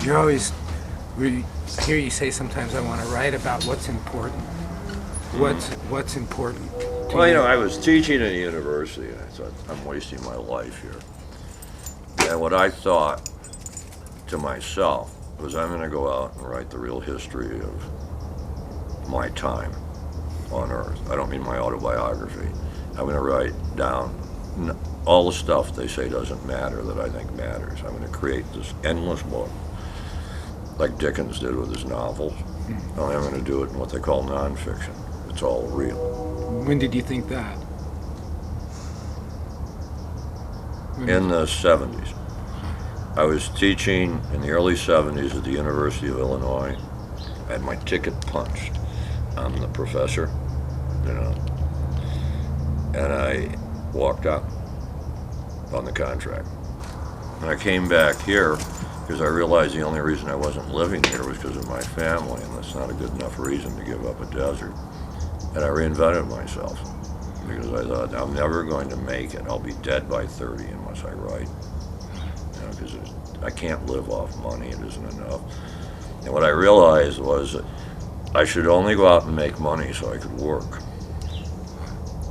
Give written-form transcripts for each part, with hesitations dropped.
You're always, I hear you say sometimes I want to write about what's important. What's important to Well, you? I was teaching at a university, and I thought, I'm wasting my life here. And what I thought to myself was, I'm going to go out and write the real history of my time on Earth. I don't mean my autobiography. I'm going to write down all the stuff they say doesn't matter that I think matters. I'm going to create this endless book, like Dickens did with his novels. Only I'm going to do it in what they call nonfiction. It's all real. When did you think that? In the 70s. I was teaching in the early 70s at the University of Illinois. I had my ticket punched. I'm the professor, and I walked out on the contract. And I came back here because I realized the only reason I wasn't living here was because of my family, and that's not a good enough reason to give up a desert. And I reinvented myself because I thought, I'm never going to make it. I'll be dead by 30 unless I write. Because I can't live off money. It isn't enough. And what I realized was that I should only go out and make money so I could work.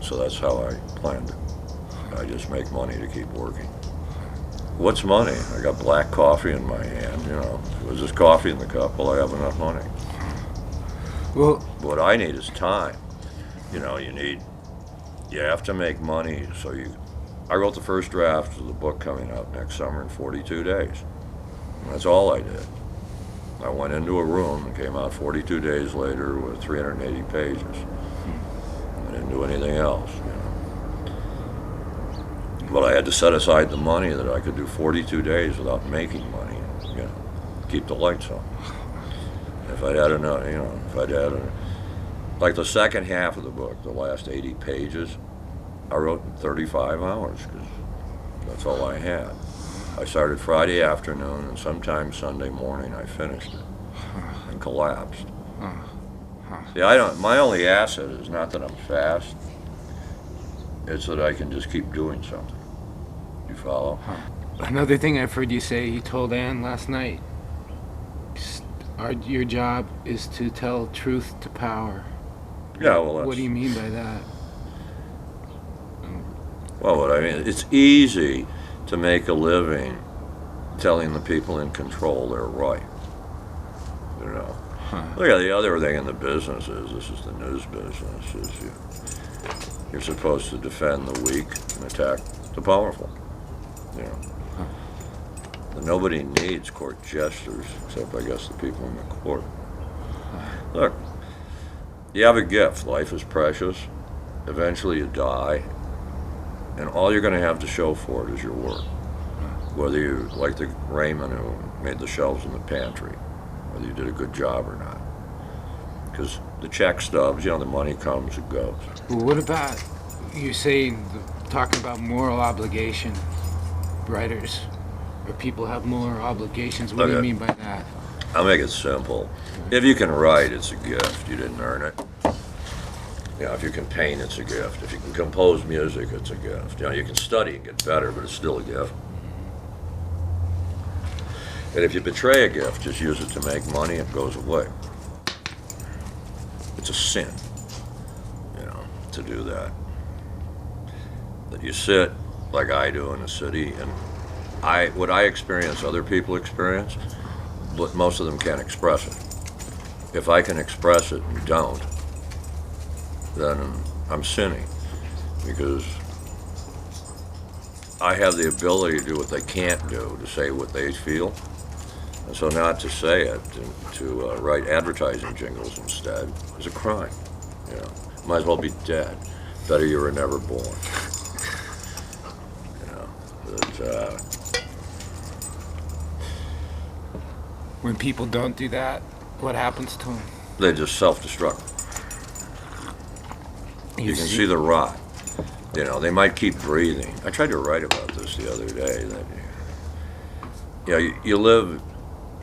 So that's how I planned it. I just make money to keep working. What's money? I got black coffee in my hand, Was this coffee in the cup? Well, I have enough money. Well, What I need is time. You have to make money, I wrote the first draft of the book coming out next summer in 42 days. And that's all I did. I went into a room and came out 42 days later with 380 pages. I didn't do anything else, But I had to set aside the money that I could do 42 days without making money, keep the lights on. If I'd had enough, like the second half of the book, the last 80 pages, I wrote in 35 hours because that's all I had. I started Friday afternoon, and sometime Sunday morning I finished it and collapsed. See, my only asset is not that I'm fast, it's that I can just keep doing something. You follow? another thing I've heard you say, you told Ann last night, your job is to tell truth to power. Yeah, well, What do you mean by that? Well, what I mean, it's easy to make a living telling the people in control they're right. Look at the other thing in the business this is the news business, is you're supposed to defend the weak and attack the powerful. But nobody needs court jesters, except I guess the people in the court. Look, you have a gift. Life is precious. Eventually you die. And all you're going to have to show for it is your work. Whether you, like the Raymond who made the shelves in the pantry, whether you did a good job or not. Because the check stubs, the money comes, it goes. Well, what about, you saying, talking about moral obligation, writers, or people have moral obligations, what do you mean by that? I'll make it simple. If you can write, it's a gift. You didn't earn it. If you can paint, it's a gift. If you can compose music, it's a gift. You can study and get better, but it's still a gift. And if you betray a gift, just use it to make money, it goes away. It's a sin, to do that. That you sit, like I do in a city, and what I experience, other people experience, but most of them can't express it. If I can express it and you don't, then I'm sinning, because I have the ability to do what they can't do, to say what they feel. And so not to say it, to write advertising jingles instead, is a crime. Might as well be dead. Better you were never born. When people don't do that, what happens to them? They just self-destruct. You can see the rot. They might keep breathing. I tried to write about this the other day, that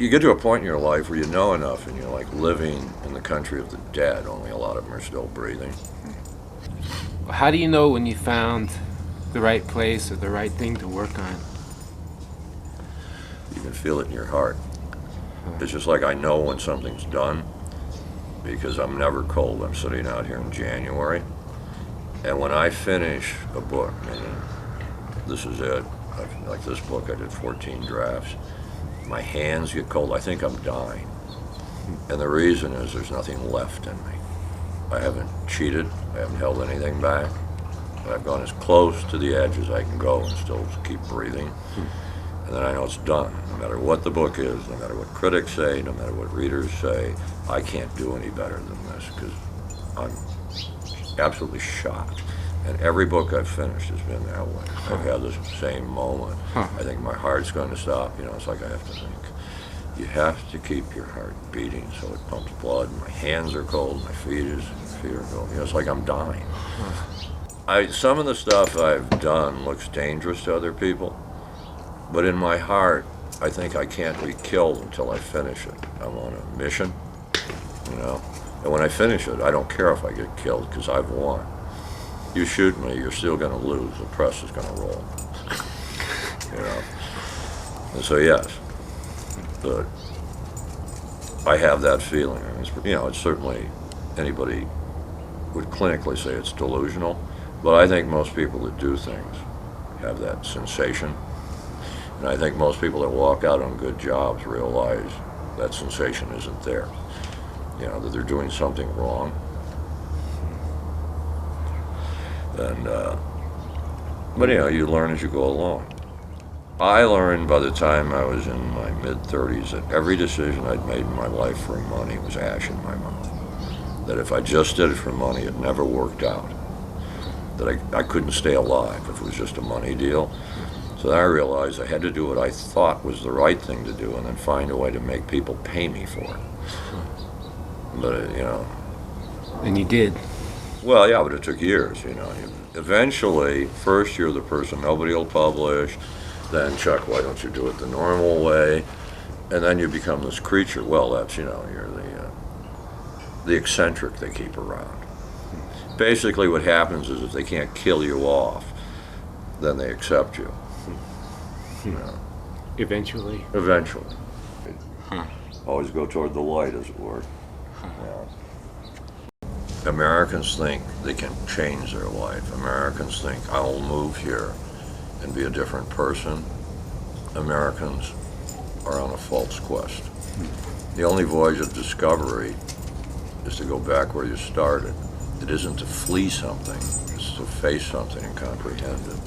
you get to a point in your life where you know enough and you're like living in the country of the dead, only a lot of them are still breathing. How do you know when you found the right place or the right thing to work on? You can feel it in your heart. It's just like I know when something's done because I'm never cold. I'm sitting out here in January, and when I finish a book, meaning this is it, like this book, I did 14 drafts, my hands get cold. I think I'm dying. And the reason is there's nothing left in me. I haven't cheated. I haven't held anything back. I've gone as close to the edge as I can go and still keep breathing. And then I know it's done. No matter what the book is, no matter what critics say, no matter what readers say, I can't do any better than this because I'm absolutely shocked. And every book I've finished has been that way. I've had this same moment. I think my heart's going to stop. It's like I have to think. You have to keep your heart beating so it pumps blood. My hands are cold, my feet are cold. It's like I'm dying. Some of the stuff I've done looks dangerous to other people, but in my heart, I think I can't be killed until I finish it. I'm on a mission, and when I finish it, I don't care if I get killed because I've won. You shoot me, you're still going to lose. The press is going to roll. And so yes, but I have that feeling. It's certainly, anybody would clinically say it's delusional, but I think most people that do things have that sensation. And I think most people that walk out on good jobs realize that sensation isn't there. That they're doing something wrong. And, but you learn as you go along. I learned by the time I was in my mid-30s that every decision I'd made in my life for money was ash in my mouth. That if I just did it for money, it never worked out. That I couldn't stay alive if it was just a money deal. So then I realized I had to do what I thought was the right thing to do and then find a way to make people pay me for it. But, And you did. Well, yeah, but it took years, Eventually, first you're the person nobody will publish. Then, Chuck, why don't you do it the normal way? And then you become this creature. Well, that's, you're the eccentric they keep around. Basically what happens is if they can't kill you off, then they accept you. Eventually? Eventually. Always go toward the light, as it were. Americans think they can change their life. Americans think, I will move here and be a different person. Americans are on a false quest. The only voyage of discovery is to go back where you started. It isn't to flee something, it's to face something and comprehend it.